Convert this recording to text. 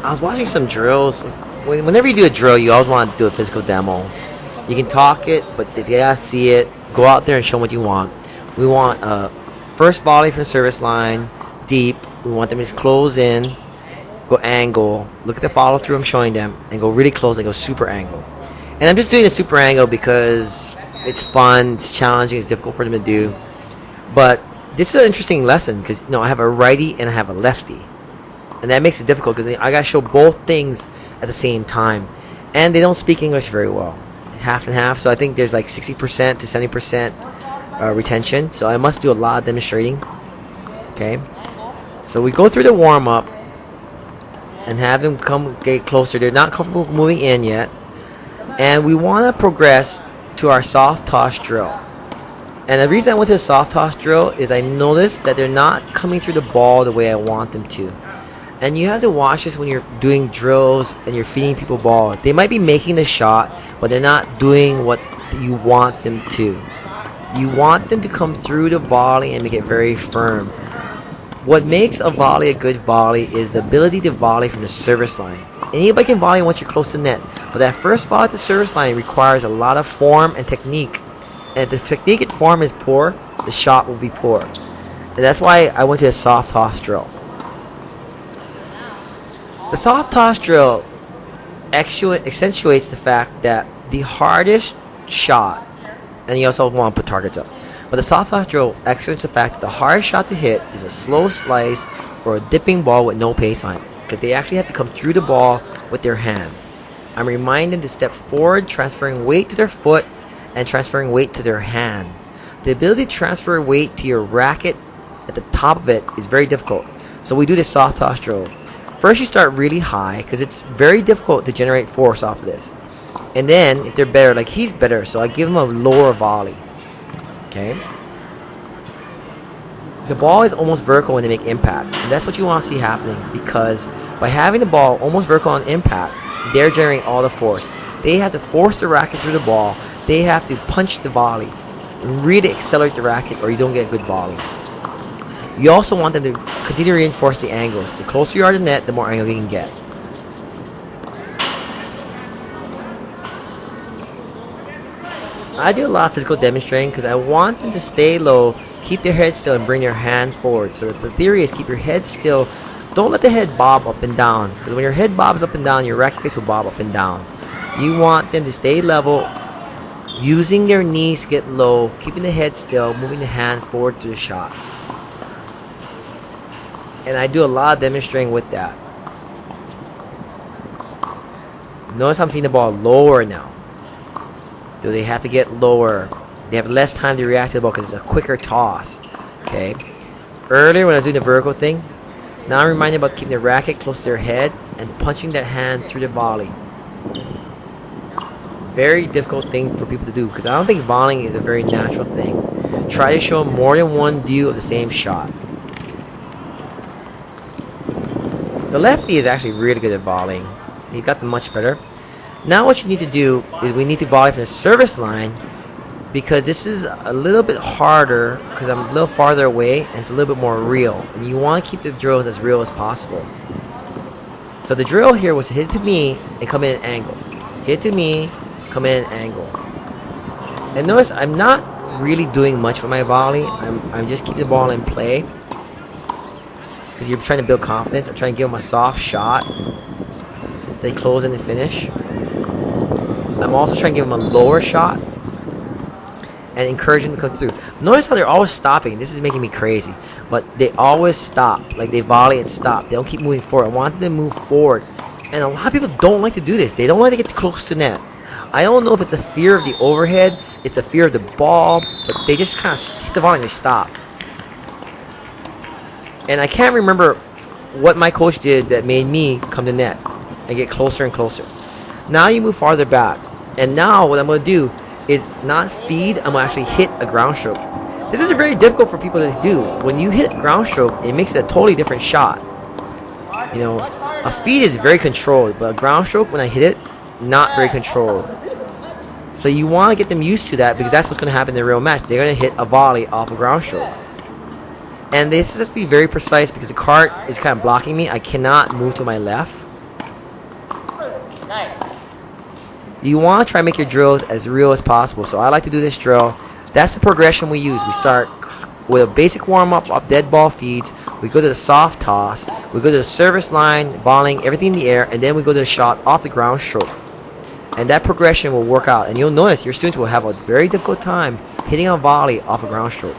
I was watching some drills. Whenever you do a drill, you always want to do a physical demo. You can talk it, but they gotta see it. Go out there and show them what you want. We want first volley from the service line, deep. We want them to close in, go angle. Look at the follow through I'm showing them, and go really close and go super angle. And I'm just doing a super angle because it's fun, it's challenging, it's difficult for them to do. But this is an interesting lesson because I have a righty and I have a lefty, and that makes it difficult because I gotta show both things at the same time, and they don't speak English very well, half and half. So I think there's like 60% to 70% retention. So I must do a lot of demonstrating. Okay, so we go through the warm up and have them come get closer. They're not comfortable moving in yet, and we want to progress to our soft toss drill. And the reason I went to the soft toss drill is I noticed that they're not coming through the ball the way I want them to. And you have to watch this when you're doing drills and you're feeding people balls. They might be making the shot, but they're not doing what you want them to. You want them to come through the volley and make it very firm. What makes a volley a good volley is the ability to volley from the service line. Anybody can volley once you're close to net, but that first volley at the service line requires a lot of form and technique. And if the technique and form is poor, the shot will be poor. And that's why I went to a soft toss drill. The soft toss drill accentuates the fact that the hardest shot, and you also want to put targets up, but the soft toss drill accentuates the fact that the hardest shot to hit is a slow slice or a dipping ball with no pace on it, because they actually have to come through the ball with their hand. I'm reminding them to step forward, transferring weight to their foot and transferring weight to their hand. The ability to transfer weight to your racket at the top of it is very difficult. So we do the soft toss drill. First you start really high because it's very difficult to generate force off of this. And then if they're better, like he's better, so I give him a lower volley. Okay? The ball is almost vertical when they make impact. And that's what you want to see happening, because by having the ball almost vertical on impact, they're generating all the force. They have to force the racket through the ball. They have to punch the volley and really accelerate the racket, or you don't get a good volley. You also want them to continue to reinforce the angles. The closer you are to the net, the more angle you can get. I do a lot of physical demonstrating because I want them to stay low, keep their head still, and bring their hand forward. So that the theory is keep your head still. Don't let the head bob up and down, because when your head bobs up and down, your racket face will bob up and down. You want them to stay level, using their knees to get low, keeping the head still, moving the hand forward to the shot. And I do a lot of demonstrating with that. Notice I'm seeing the ball lower now. So they have to get lower. They have less time to react to the ball because it's a quicker toss. Okay. Earlier when I was doing the vertical thing, now I'm reminded about keeping the racket close to their head and punching that hand through the volley. Very difficult thing for people to do because I don't think volleying is a very natural thing. Try to show more than one view of the same shot. The lefty is actually really good at volleying. He got them much better. Now what you need to do is we need to volley from the service line, because this is a little bit harder because I'm a little farther away and it's a little bit more real. And you want to keep the drills as real as possible. So the drill here was hit to me and come in an angle. Hit to me, come in an angle. And notice I'm not really doing much for my volley. I'm just keeping the ball in play. Because you're trying to build confidence. I'm trying to give them a soft shot. They close in and finish. I'm also trying to give them a lower shot and encourage them to come through. Notice how they're always stopping. This is making me crazy. But they always stop. Like they volley and stop. They don't keep moving forward. I want them to move forward. And a lot of people don't like to do this. They don't like to get close to net. I don't know if it's a fear of the overhead. It's a fear of the ball. But they just kind of hit the volley and they stop. And I can't remember what my coach did that made me come to net and get closer and closer. Now you move farther back. And now what I'm going to do is not feed, I'm going to actually hit a ground stroke. This is very difficult for people to do. When you hit ground stroke, it makes it a totally different shot. You know, a feed is very controlled, but a ground stroke, when I hit it, not very controlled. So you want to get them used to that, because that's what's going to happen in the real match. They're going to hit a volley off a ground stroke. And this has to be very precise because the cart is kind of blocking me. I cannot move to my left. You want to try to make your drills as real as possible. So I like to do this drill. That's the progression we use. We start with a basic warm-up of dead ball feeds. We go to the soft toss. We go to the service line, volleying everything in the air, and then we go to the shot off the ground stroke. And that progression will work out. And you'll notice your students will have a very difficult time hitting a volley off a ground stroke.